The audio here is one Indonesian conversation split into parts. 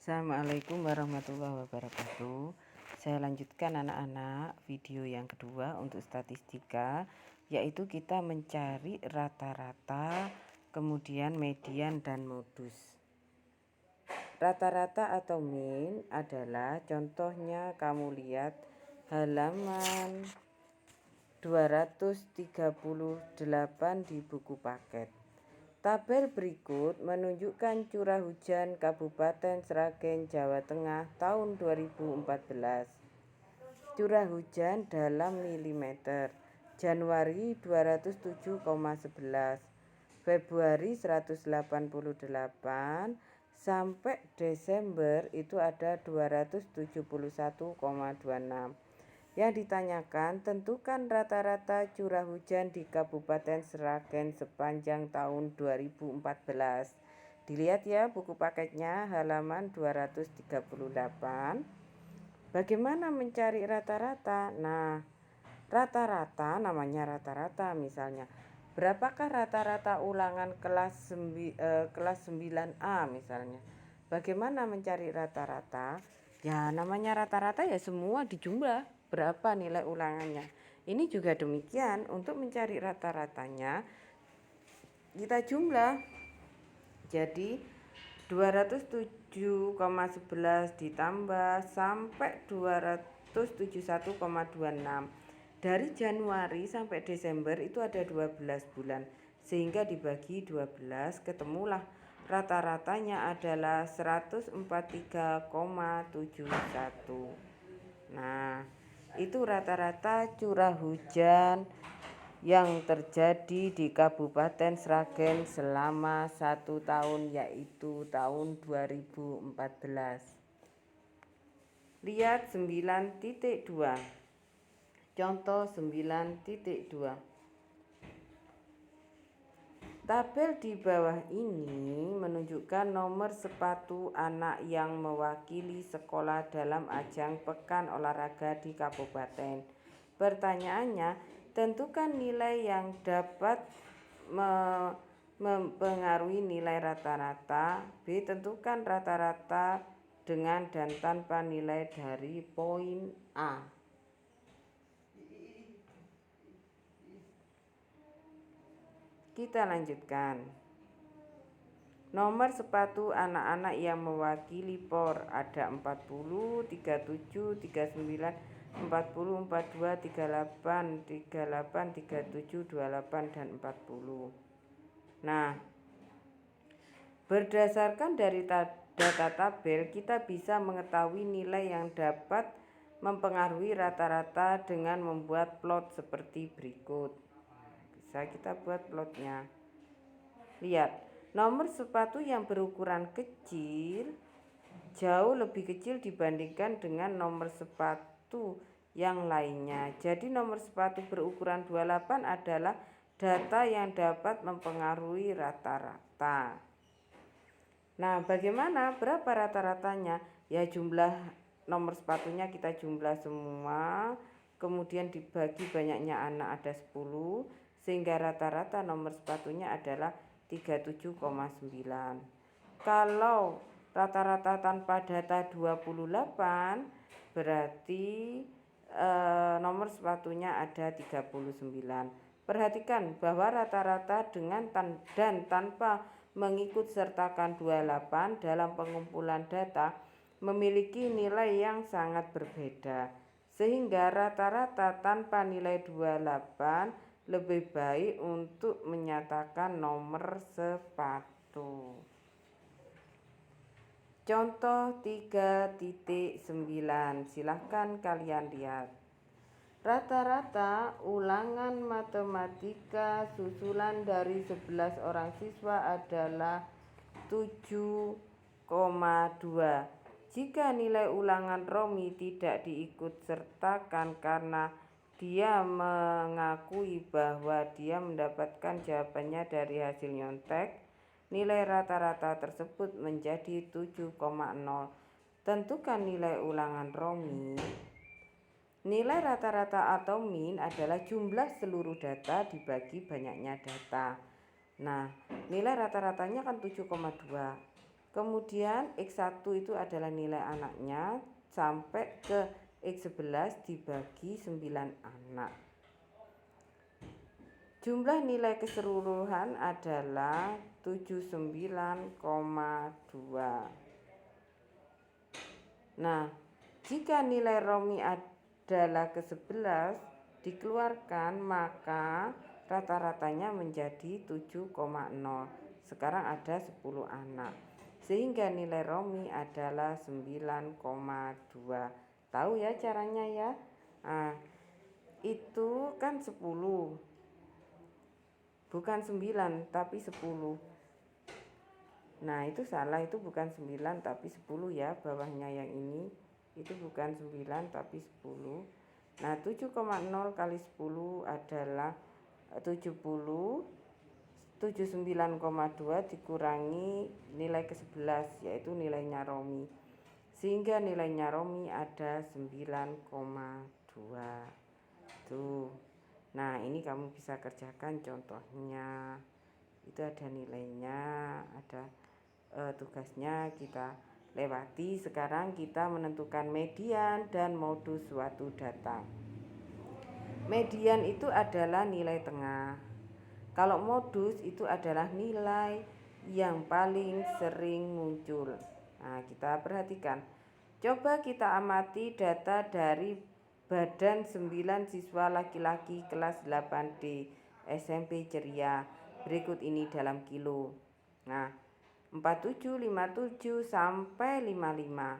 Assalamualaikum warahmatullahi wabarakatuh. Saya lanjutkan anak-anak video yang kedua untuk statistika, yaitu kita mencari rata-rata, kemudian median dan modus. Rata-rata atau mean adalah contohnya kamu lihat halaman 238 di buku paket. Tabel berikut menunjukkan curah hujan Kabupaten Sragen, Jawa Tengah tahun 2014. Curah hujan dalam milimeter. Januari 207,11, Februari 188, sampai Desember itu ada 271,26. Yang ditanyakan, tentukan rata-rata curah hujan di Kabupaten Sragen sepanjang tahun 2014. Dilihat ya buku paketnya halaman 238. Bagaimana mencari rata-rata? Nah, rata-rata namanya rata-rata misalnya. Berapakah rata-rata ulangan kelas 9A misalnya? Bagaimana mencari rata-rata? Ya namanya rata-rata ya semua dijumlah. Berapa nilai ulangannya? Ini juga demikian, untuk mencari rata-ratanya kita jumlah. Jadi 207,11 ditambah sampai 271,26. Dari Januari sampai Desember itu ada 12 bulan. Sehingga dibagi 12 ketemulah rata-ratanya adalah 143,71. Nah, itu rata-rata curah hujan yang terjadi di Kabupaten Sragen selama 1 tahun, yaitu tahun 2014. Lihat 9.2. Contoh 9.2. Tabel di bawah ini menunjukkan nomor sepatu anak yang mewakili sekolah dalam ajang pekan olahraga di kabupaten. Pertanyaannya, tentukan nilai yang dapat mempengaruhi nilai rata-rata. B. Tentukan rata-rata dengan dan tanpa nilai dari poin A. Kita lanjutkan. Nomor sepatu anak-anak yang mewakili POR ada 40, 37, 39, 40, 42, 38, 38, 37, 28, dan 40. Nah, berdasarkan dari data tabel, kita bisa mengetahui nilai yang dapat mempengaruhi rata-rata dengan membuat plot seperti berikut. Bisa kita buat plotnya. Lihat, nomor sepatu yang berukuran kecil jauh lebih kecil dibandingkan dengan nomor sepatu yang lainnya. Jadi nomor sepatu berukuran 28 adalah data yang dapat mempengaruhi rata-rata. Nah, bagaimana? Berapa rata-ratanya? Ya jumlah nomor sepatunya kita jumlah semua, kemudian dibagi banyaknya anak ada 10, sehingga rata-rata nomor sepatunya adalah 37,9. Kalau rata-rata tanpa data 28, berarti nomor sepatunya ada 39. Perhatikan bahwa rata-rata dengan dan tanpa mengikut sertakan 28 dalam pengumpulan data memiliki nilai yang sangat berbeda, sehingga rata-rata tanpa nilai 28 lebih baik untuk menyatakan nomor sepatu. Contoh 3.9, silahkan kalian lihat. Rata-rata ulangan matematika susulan dari 11 orang siswa adalah 7,2. Jika nilai ulangan Romi tidak diikut sertakan karena dia mengakui bahwa dia mendapatkan jawabannya dari hasil nyontek, nilai rata-rata tersebut menjadi 7,0. Tentukan nilai ulangan Romi. Nilai rata-rata atau mean adalah jumlah seluruh data dibagi banyaknya data. Nah, nilai rata-ratanya kan 7,2. Kemudian X1 itu adalah nilai anaknya sampai ke X11 dibagi 9 anak. Jumlah nilai keseluruhan adalah 79,2. Nah, jika nilai Romi adalah ke-11 dikeluarkan, maka rata-ratanya menjadi 7,0. Sekarang ada 10 anak. Sehingga nilai Romi adalah 9,2. Tahu ya caranya ya? Nah, itu kan 10. Bukan 9 tapi 10. Nah itu salah, itu bukan 9 tapi 10 ya, bawahnya yang ini itu bukan 9 tapi 10. Nah 7,0 kali 10 adalah 70. 79,2 dikurangi nilai ke-11 yaitu nilainya Romi, sehingga nilainya Romi ada 9,2 tuh. Nah ini kamu bisa kerjakan contohnya, itu ada nilainya, ada tugasnya kita lewati. Sekarang kita menentukan median dan modus suatu data. Median itu adalah nilai tengah, kalau modus itu adalah nilai yang paling sering muncul. Nah kita perhatikan, coba kita amati data dari badan 9 siswa laki-laki kelas 8D SMP Ceria berikut ini dalam kilo. Nah 47, 57 sampai 55.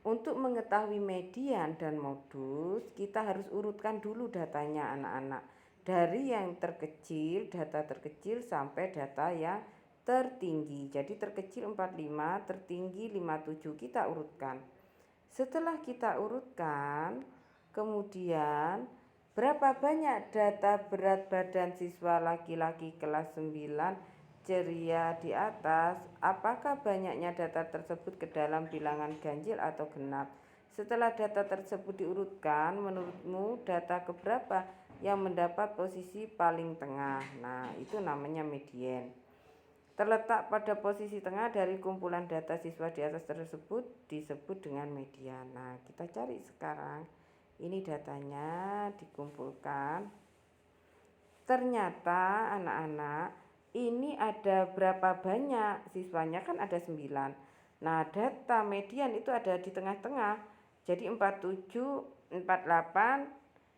Untuk mengetahui median dan modus, kita harus urutkan dulu datanya anak-anak, dari yang terkecil, data terkecil sampai data yang tertinggi. Jadi terkecil 45, tertinggi 57, kita urutkan. Setelah kita urutkan, kemudian berapa banyak data berat badan siswa laki-laki kelas 9 Ceria di atas, apakah banyaknya data tersebut ke dalam bilangan ganjil atau genap? Setelah data tersebut diurutkan, menurutmu data keberapa yang mendapat posisi paling tengah? Nah, itu namanya median. Terletak pada posisi tengah dari kumpulan data siswa di atas tersebut disebut dengan median. Nah, kita cari sekarang. Ini datanya dikumpulkan. Ternyata anak-anak, ini ada berapa banyak siswanya, kan ada 9. Nah data median itu ada di tengah-tengah, jadi 47, 48,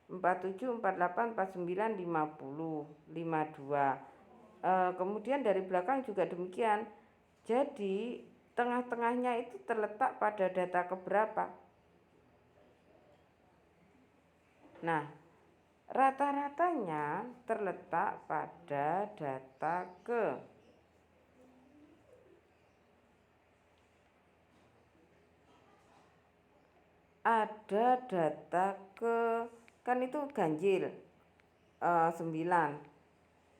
47, 48, 49, 50, 52. Kemudian dari belakang juga demikian, jadi tengah-tengahnya itu terletak pada data keberapa. Nah rata-ratanya terletak pada data ke. Ada data ke, kan itu ganjil 9.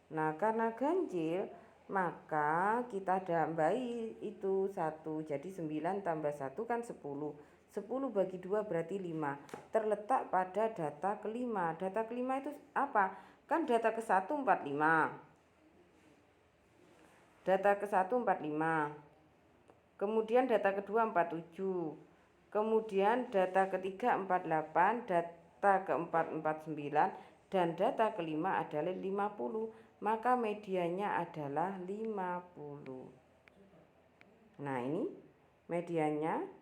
Nah karena ganjil maka kita tambahi itu 1, jadi 9 tambah 1 kan 10. 10 bagi 2 berarti 5. Terletak pada data kelima. Data kelima itu apa? Kan data ke-1 45. Data ke-1 45. Kemudian data kedua 47. Kemudian data ketiga 48, data keempat 49 dan data kelima adalah 50. Maka mediannya adalah 50. Nah, ini mediannya.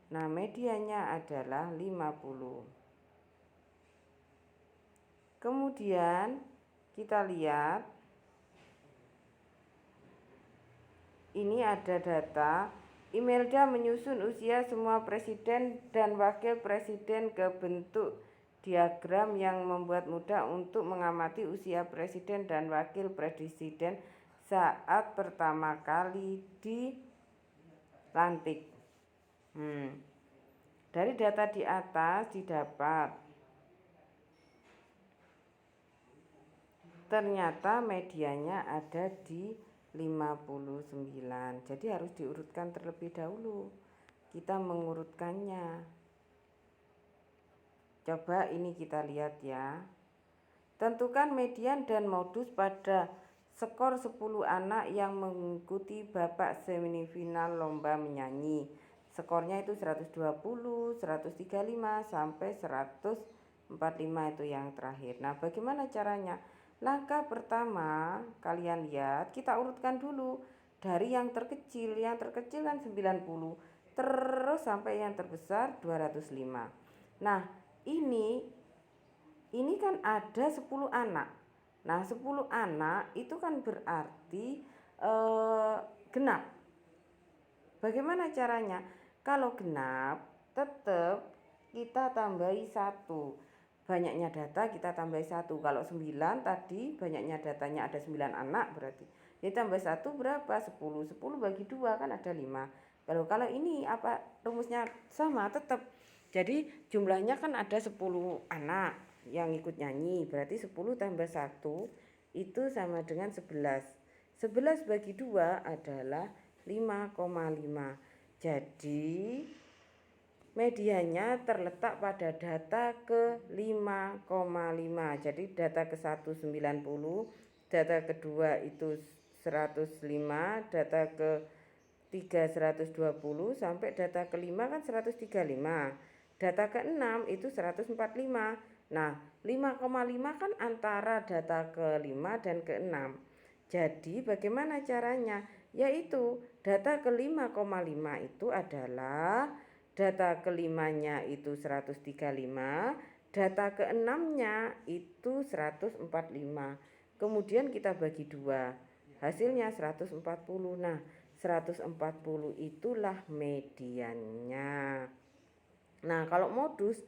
Nah, mediannya adalah 50. Kemudian kita lihat ini ada data Imelda menyusun usia semua presiden dan wakil presiden ke bentuk diagram yang membuat mudah untuk mengamati usia presiden dan wakil presiden saat pertama kali dilantik. Dari data di atas didapat ternyata medianya ada di 59. Jadi harus diurutkan terlebih dahulu. kita mengurutkannya. Coba ini kita lihat ya. Tentukan median dan modus pada skor 10 anak yang mengikuti babak semifinal lomba menyanyi. Skornya itu 120, 135 sampai 145 itu yang terakhir. Nah, bagaimana caranya? Langkah pertama, kalian lihat, kita urutkan dulu dari yang terkecil. Yang terkecil kan 90, terus sampai yang terbesar 205. Nah, ini kan ada 10 anak. Nah, 10 anak itu kan berarti genap. Bagaimana caranya? Kalau genap, tetap kita tambahi 1. Banyaknya data kita tambahi 1. Kalau 9 tadi banyaknya datanya ada 9 anak berarti. Jadi tambah 1 berapa? 10. 10 bagi 2 kan ada 5. Kalau ini apa rumusnya sama tetap. Jadi jumlahnya kan ada 10 anak yang ikut nyanyi, berarti 10 tambah 1 itu sama dengan 11. 11 bagi 2 adalah 5,5. Jadi medianya terletak pada data ke 5,5. Jadi data ke 1 90, data kedua itu 105, data ke 3 120 sampai data kelima kan 135. Data ke-6 itu 145. Nah, 5,5 kan antara data ke-5 dan ke-6. Jadi bagaimana caranya? Yaitu data ke-5,5 itu adalah data kelimanya itu 135, data ke-6-nya itu 145. Kemudian kita bagi 2. Hasilnya 140. Nah, 140 itulah mediannya. Nah, kalau modus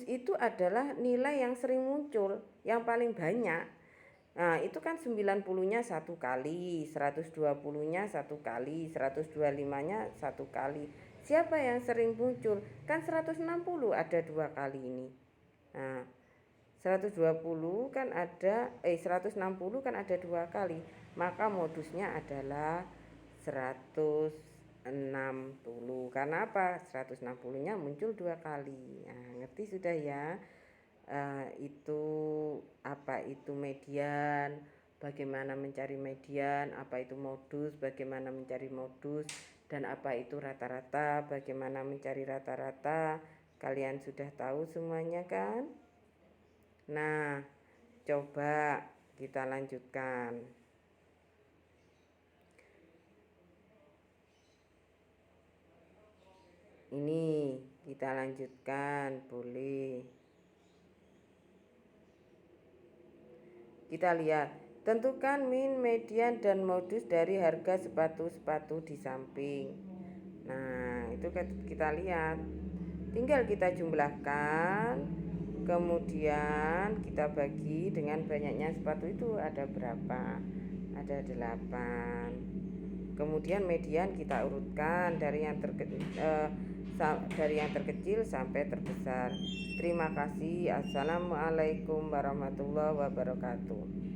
itu adalah nilai yang sering muncul, yang paling banyak. Nah, itu kan 90-nya 1 kali, 120-nya 1 kali, 125-nya 1 kali. Siapa yang sering muncul? Kan 160 ada 2 kali ini. Nah, 120 kan ada 160 kan ada 2 kali. Maka modusnya adalah 160. Karena apa? 160-nya muncul 2 kali. Nah, ngerti sudah ya? Itu apa itu median, bagaimana mencari median, apa itu modus, bagaimana mencari modus, dan apa itu rata-rata, bagaimana mencari rata-rata. Kalian sudah tahu semuanya kan? Nah, coba kita lanjutkan. Ini kita lanjutkan, boleh. Kita lihat, tentukan min, median, dan modus dari harga sepatu-sepatu di samping. Nah, itu kita lihat. Tinggal kita jumlahkan, kemudian kita bagi dengan banyaknya sepatu itu ada berapa? Ada 8. Kemudian median kita urutkan dari yang terkecil sampai terbesar. Terima kasih. Assalamualaikum warahmatullahi wabarakatuh.